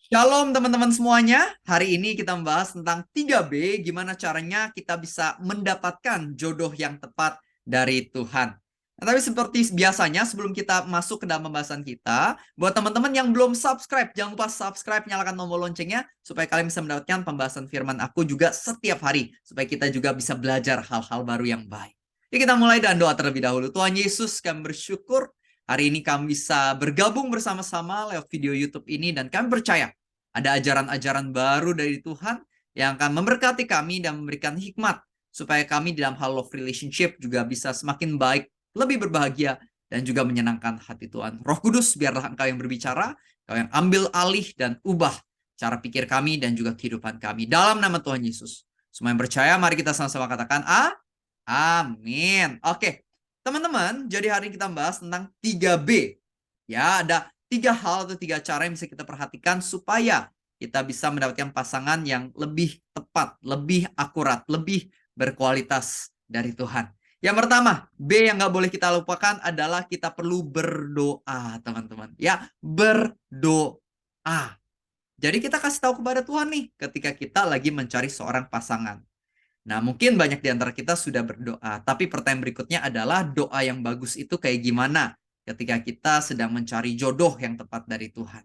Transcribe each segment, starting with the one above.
Shalom teman-teman semuanya. Hari ini kita membahas tentang 3B, gimana caranya kita bisa mendapatkan jodoh yang tepat dari Tuhan. Nah, tapi seperti biasanya sebelum kita masuk ke dalam pembahasan kita, buat teman-teman yang belum subscribe, jangan lupa subscribe, nyalakan tombol loncengnya supaya kalian bisa mendapatkan pembahasan firman aku juga setiap hari, supaya kita juga bisa belajar hal-hal baru yang baik. Jadi kita mulai dengan doa terlebih dahulu. Tuhan Yesus, kami bersyukur hari ini kami bisa bergabung bersama-sama lewat video YouTube ini dan kami percaya ada ajaran-ajaran baru dari Tuhan yang akan memberkati kami dan memberikan hikmat supaya kami dalam hal love relationship juga bisa semakin baik, lebih berbahagia, dan juga menyenangkan hati Tuhan. Roh Kudus, biarlah Engkau yang berbicara, Engkau yang ambil alih dan ubah cara pikir kami dan juga kehidupan kami. Dalam nama Tuhan Yesus. Semua yang percaya, mari kita sama-sama katakan amin. Oke, teman-teman, jadi hari ini kita membahas tentang 3B. Ya, ada 3 hal atau 3 cara yang bisa kita perhatikan supaya kita bisa mendapatkan pasangan yang lebih tepat, lebih akurat, lebih berkualitas dari Tuhan. Yang pertama, B yang nggak boleh kita lupakan adalah kita perlu berdoa, teman-teman. Ya, berdoa. Jadi kita kasih tahu kepada Tuhan nih ketika kita lagi mencari seorang pasangan. Nah, mungkin banyak di antara kita sudah berdoa, tapi pertanyaan berikutnya adalah doa yang bagus itu kayak gimana ketika kita sedang mencari jodoh yang tepat dari Tuhan.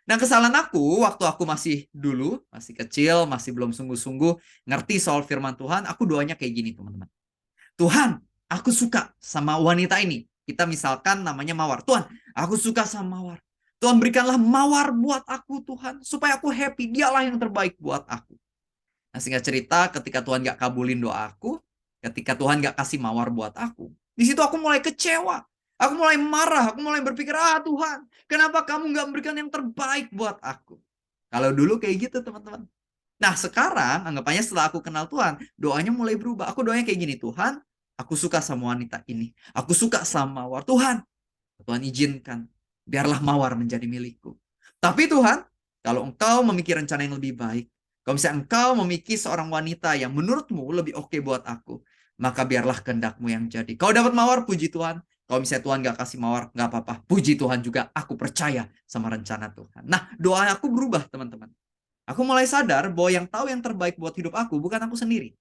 Nah, kesalahan aku waktu aku masih dulu, masih kecil, masih belum sungguh-sungguh ngerti soal firman Tuhan, aku doanya kayak gini, teman-teman. Tuhan, aku suka sama wanita ini. Kita misalkan namanya Mawar. Tuhan, aku suka sama Mawar. Tuhan berikanlah Mawar buat aku, Tuhan, supaya aku happy. Dialah yang terbaik buat aku. Nah, singkat cerita, ketika Tuhan gak kabulin doa aku, ketika Tuhan gak kasih Mawar buat aku, di situ aku mulai kecewa. Aku mulai marah, aku mulai berpikir, Tuhan, kenapa kamu gak memberikan yang terbaik buat aku? Kalau dulu kayak gitu, teman-teman. Nah, sekarang anggapannya setelah aku kenal Tuhan, doanya mulai berubah. Aku doanya kayak gini, Tuhan, aku suka sama wanita ini. Aku suka sama Mawar. Tuhan, Tuhan izinkan, biarlah Mawar menjadi milikku. Tapi Tuhan, kalau engkau memikir rencana yang lebih baik, kalau misalnya engkau memiliki seorang wanita yang menurutmu lebih oke buat aku, maka biarlah kehendakmu yang jadi. Kau dapat Mawar, puji Tuhan. Kalau misalnya Tuhan gak kasih Mawar, gak apa-apa. Puji Tuhan juga, aku percaya sama rencana Tuhan. Nah, doa aku berubah, teman-teman. Aku mulai sadar bahwa yang tahu yang terbaik buat hidup aku bukan aku sendiri.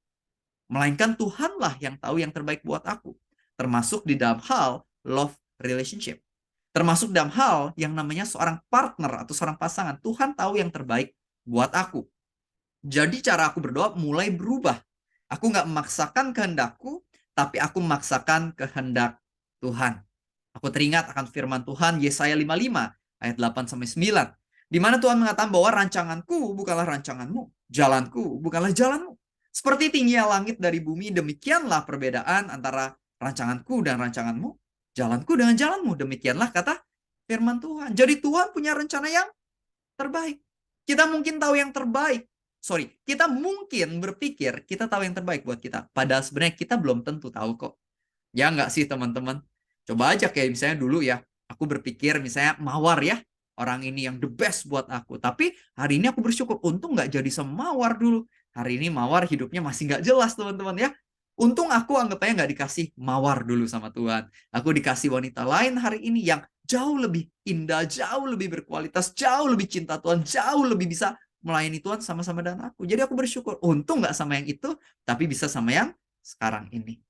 Melainkan Tuhanlah yang tahu yang terbaik buat aku. Termasuk di dalam hal love relationship. Termasuk dalam hal yang namanya seorang partner atau seorang pasangan. Tuhan tahu yang terbaik buat aku. Jadi cara aku berdoa mulai berubah. Aku nggak memaksakan kehendakku, tapi aku memaksakan kehendak Tuhan. Aku teringat akan firman Tuhan Yesaya 55 ayat 8 sampai 9. Di mana Tuhan mengatakan bahwa rancanganku bukanlah rancanganmu, jalanku bukanlah jalanmu. Seperti tingginya langit dari bumi, demikianlah perbedaan antara rancanganku dan rancanganmu, jalanku dengan jalanmu. Demikianlah kata firman Tuhan. Jadi Tuhan punya rencana yang terbaik. Kita mungkin tahu yang terbaik. Sorry, kita mungkin berpikir kita tahu yang terbaik buat kita. Padahal sebenarnya kita belum tentu tahu kok. Ya nggak sih teman-teman? Coba aja kayak misalnya dulu ya, aku berpikir misalnya Mawar ya, orang ini yang the best buat aku. Tapi hari ini aku bersyukur, untung nggak jadi sama Mawar dulu. Hari ini Mawar hidupnya masih nggak jelas teman-teman ya. Untung aku anggapnya nggak dikasih Mawar dulu sama Tuhan. Aku dikasih wanita lain hari ini yang jauh lebih indah, jauh lebih berkualitas, jauh lebih cinta Tuhan, jauh lebih bisa melayani Tuhan sama-sama dengan aku. Jadi aku bersyukur, untung nggak sama yang itu, tapi bisa sama yang sekarang ini.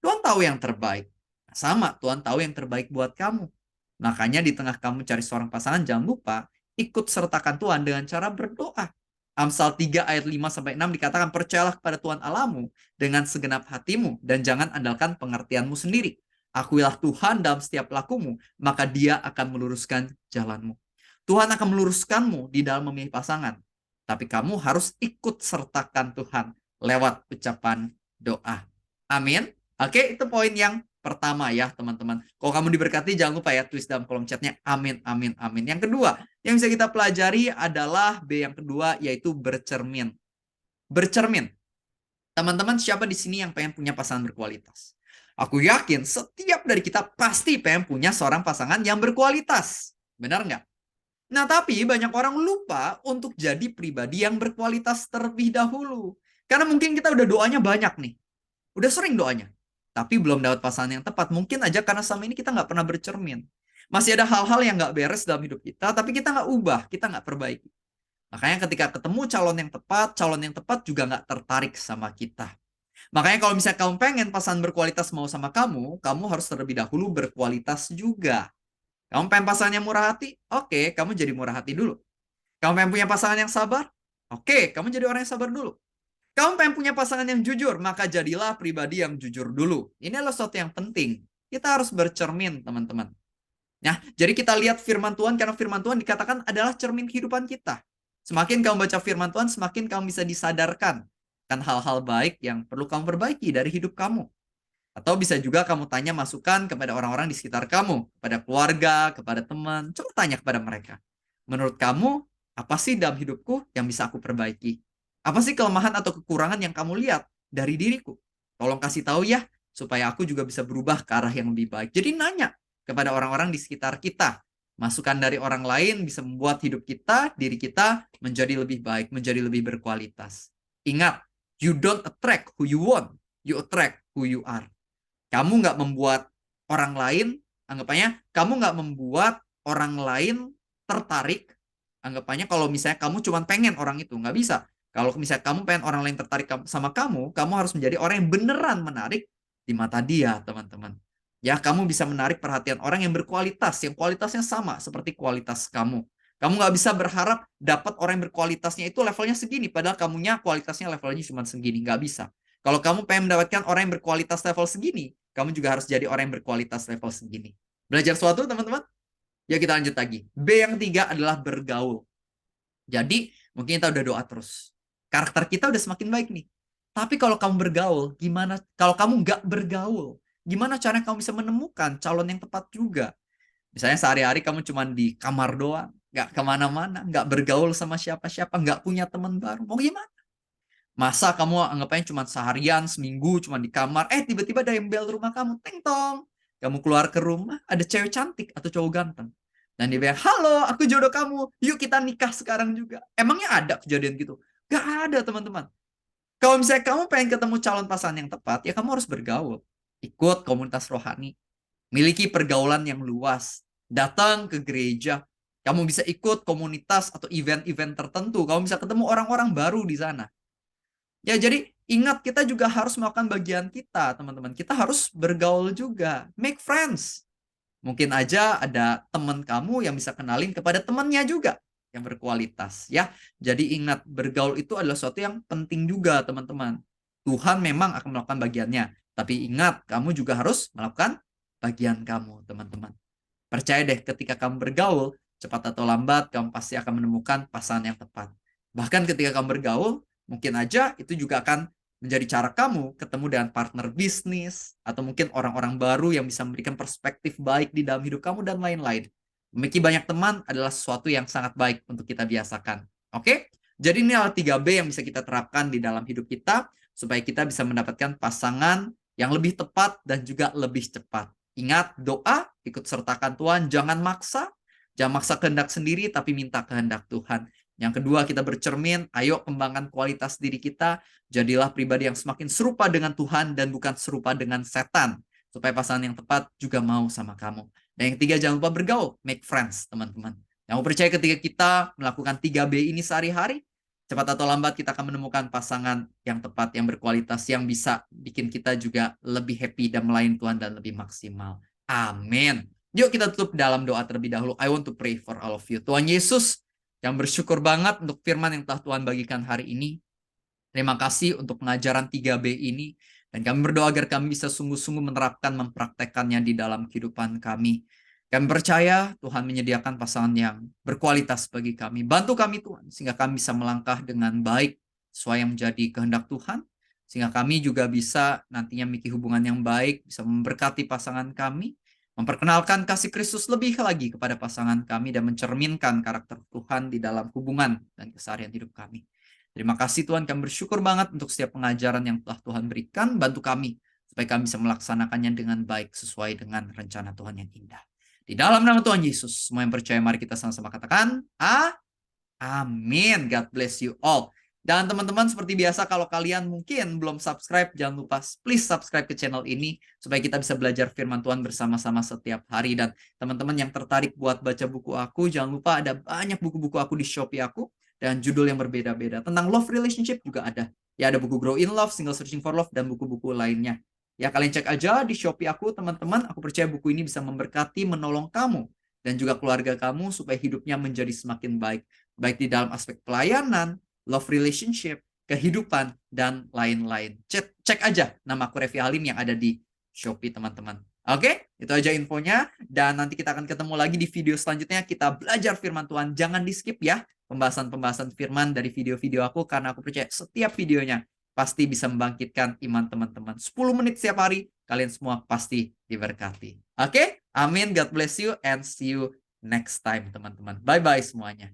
Tuhan tahu yang terbaik. Sama, Tuhan tahu yang terbaik buat kamu. Makanya di tengah kamu cari seorang pasangan, jangan lupa ikut sertakan Tuhan dengan cara berdoa. Amsal 3 ayat 5 sampai 6 dikatakan, percayalah kepada Tuhan Allahmu dengan segenap hatimu dan jangan andalkan pengertianmu sendiri. Akuilah Tuhan dalam setiap lakumu, maka Dia akan meluruskan jalanmu. Tuhan akan meluruskanmu di dalam memilih pasangan. Tapi kamu harus ikut sertakan Tuhan lewat ucapan doa. Amin. Oke, itu poin yang pertama ya, teman-teman. Kalau kamu diberkati, jangan lupa ya tulis dalam kolom chatnya amin, amin, amin. Yang kedua, yang bisa kita pelajari adalah B yang kedua, yaitu bercermin. Bercermin. Teman-teman, siapa di sini yang pengen punya pasangan berkualitas? Aku yakin setiap dari kita pasti pengen punya seorang pasangan yang berkualitas. Benar nggak? Nah, tapi banyak orang lupa untuk jadi pribadi yang berkualitas terlebih dahulu. Karena mungkin kita udah doanya banyak nih. Udah sering doanya. Tapi belum dapat pasangan yang tepat. Mungkin aja karena sama ini kita nggak pernah bercermin. Masih ada hal-hal yang nggak beres dalam hidup kita, tapi kita nggak ubah, kita nggak perbaiki. Makanya ketika ketemu calon yang tepat juga nggak tertarik sama kita. Makanya kalau misalnya kamu pengen pasangan berkualitas mau sama kamu, kamu harus terlebih dahulu berkualitas juga. Kamu pengen pasangan yang murah hati? Oke, kamu jadi murah hati dulu. Kamu pengen punya pasangan yang sabar? Oke, kamu jadi orang yang sabar dulu. Kamu pengen punya pasangan yang jujur, maka jadilah pribadi yang jujur dulu. Ini adalah sesuatu yang penting. Kita harus bercermin, teman-teman. Nah, jadi kita lihat firman Tuhan, karena firman Tuhan dikatakan adalah cermin kehidupan kita. Semakin kamu baca firman Tuhan, semakin kamu bisa disadarkan kan hal-hal baik yang perlu kamu perbaiki dari hidup kamu. Atau bisa juga kamu tanya masukan kepada orang-orang di sekitar kamu, kepada keluarga, kepada teman. Coba tanya kepada mereka. Menurut kamu, apa sih dalam hidupku yang bisa aku perbaiki? Apa sih kelemahan atau kekurangan yang kamu lihat dari diriku? Tolong kasih tahu ya, supaya aku juga bisa berubah ke arah yang lebih baik. Jadi nanya kepada orang-orang di sekitar kita. Masukan dari orang lain bisa membuat hidup kita, diri kita menjadi lebih baik, menjadi lebih berkualitas. Ingat, you don't attract who you want, you attract who you are. Kamu nggak membuat orang lain, anggapannya, kamu nggak membuat orang lain tertarik. Anggapannya kalau misalnya kamu cuma pengen orang itu, nggak bisa. Kalau misalnya kamu pengen orang lain tertarik sama kamu harus menjadi orang yang beneran menarik di mata dia, teman-teman. Ya, kamu bisa menarik perhatian orang yang berkualitas, yang kualitasnya sama seperti kualitas kamu. Kamu nggak bisa berharap dapat orang yang berkualitasnya itu levelnya segini, padahal kamunya kualitasnya levelnya cuma segini, nggak bisa. Kalau kamu pengen mendapatkan orang yang berkualitas level segini, kamu juga harus jadi orang yang berkualitas level segini. Belajar sesuatu, teman-teman? Ya, kita lanjut lagi. B yang ketiga adalah bergaul. Jadi, mungkin kita udah doa terus. Karakter kita udah semakin baik nih. Tapi kalau kamu bergaul, gimana? Kalau kamu nggak bergaul, gimana caranya kamu bisa menemukan calon yang tepat juga? Misalnya sehari-hari kamu cuma di kamar doang, nggak kemana-mana, nggak bergaul sama siapa-siapa, nggak punya teman baru. Mau gimana? Masa kamu anggapnya cuma seharian, seminggu, cuma di kamar, tiba-tiba ada yang bel rumah kamu, teng tong. Kamu keluar ke rumah, ada cewek cantik atau cowok ganteng. Dan dia bilang, halo, aku jodoh kamu, yuk kita nikah sekarang juga. Emangnya ada kejadian gitu? Gak ada, teman-teman. Kalau misalnya kamu pengen ketemu calon pasangan yang tepat, ya kamu harus bergaul. Ikut komunitas rohani, miliki pergaulan yang luas, datang ke gereja, kamu bisa ikut komunitas atau event-event tertentu, kamu bisa ketemu orang-orang baru di sana. Ya, jadi ingat kita juga harus melakukan bagian kita, teman-teman. Kita harus bergaul juga, make friends. Mungkin aja ada teman kamu yang bisa kenalin kepada temannya juga yang berkualitas, ya. Jadi ingat, bergaul itu adalah sesuatu yang penting juga, teman-teman. Tuhan memang akan melakukan bagiannya, tapi ingat, kamu juga harus melakukan bagian kamu, teman-teman. Percaya deh, ketika kamu bergaul, cepat atau lambat kamu pasti akan menemukan pasangan yang tepat. Bahkan ketika kamu bergaul, mungkin aja itu juga akan menjadi cara kamu ketemu dengan partner bisnis, atau mungkin orang-orang baru yang bisa memberikan perspektif baik di dalam hidup kamu, dan lain-lain. Memiliki banyak teman adalah sesuatu yang sangat baik untuk kita biasakan. Oke? Jadi ini adalah 3B yang bisa kita terapkan di dalam hidup kita, supaya kita bisa mendapatkan pasangan yang lebih tepat dan juga lebih cepat. Ingat, doa, ikut sertakan Tuhan, jangan maksa kehendak sendiri, tapi minta kehendak Tuhan. Yang kedua, kita bercermin, ayo kembangkan kualitas diri kita, jadilah pribadi yang semakin serupa dengan Tuhan dan bukan serupa dengan setan, supaya pasangan yang tepat juga mau sama kamu. Dan yang ketiga, jangan lupa bergaul, make friends, teman-teman. Yang percaya ketika kita melakukan 3B ini sehari-hari, cepat atau lambat kita akan menemukan pasangan yang tepat, yang berkualitas, yang bisa bikin kita juga lebih happy dan melayani Tuhan dan lebih maksimal. Amin. Yuk kita tutup dalam doa terlebih dahulu. I want to pray for all of you. Tuhan Yesus, yang bersyukur banget untuk firman yang telah Tuhan bagikan hari ini. Terima kasih untuk pengajaran 3B ini. Dan kami berdoa agar kami bisa sungguh-sungguh menerapkan, mempraktekannya di dalam kehidupan kami. Kami percaya Tuhan menyediakan pasangan yang berkualitas bagi kami. Bantu kami Tuhan, sehingga kami bisa melangkah dengan baik sesuai yang menjadi kehendak Tuhan. Sehingga kami juga bisa nantinya memiliki hubungan yang baik, bisa memberkati pasangan kami, memperkenalkan kasih Kristus lebih lagi kepada pasangan kami, dan mencerminkan karakter Tuhan di dalam hubungan dan keseharian hidup kami. Terima kasih Tuhan, kami bersyukur banget untuk setiap pengajaran yang telah Tuhan berikan. Bantu kami supaya kami bisa melaksanakannya dengan baik sesuai dengan rencana Tuhan yang indah. Di dalam nama Tuhan Yesus, semua yang percaya mari kita sama-sama katakan, amin. God bless you all. Dan teman-teman, seperti biasa, kalau kalian mungkin belum subscribe, jangan lupa please subscribe ke channel ini supaya kita bisa belajar firman Tuhan bersama-sama setiap hari. Dan teman-teman yang tertarik buat baca buku aku, jangan lupa ada banyak buku-buku aku di Shopee aku. dan judul yang berbeda-beda. Tentang love relationship juga ada. Ya, ada buku Grow in Love, Single Searching for Love, dan buku-buku lainnya. Ya, kalian cek aja di Shopee aku, teman-teman. Aku percaya buku ini bisa memberkati, menolong kamu dan juga keluarga kamu supaya hidupnya menjadi semakin baik. Baik di dalam aspek pelayanan, love relationship, kehidupan, dan lain-lain. Cek aja nama aku Revi Halim yang ada di Shopee, teman-teman. Oke, itu aja infonya. Dan nanti kita akan ketemu lagi di video selanjutnya. Kita belajar firman Tuhan. Jangan di skip ya pembahasan-pembahasan firman dari video-video aku, karena aku percaya setiap videonya pasti bisa membangkitkan iman teman-teman. 10 menit setiap hari, kalian semua pasti diberkati. Oke, amin. God bless you and see you next time, teman-teman. Bye-bye semuanya.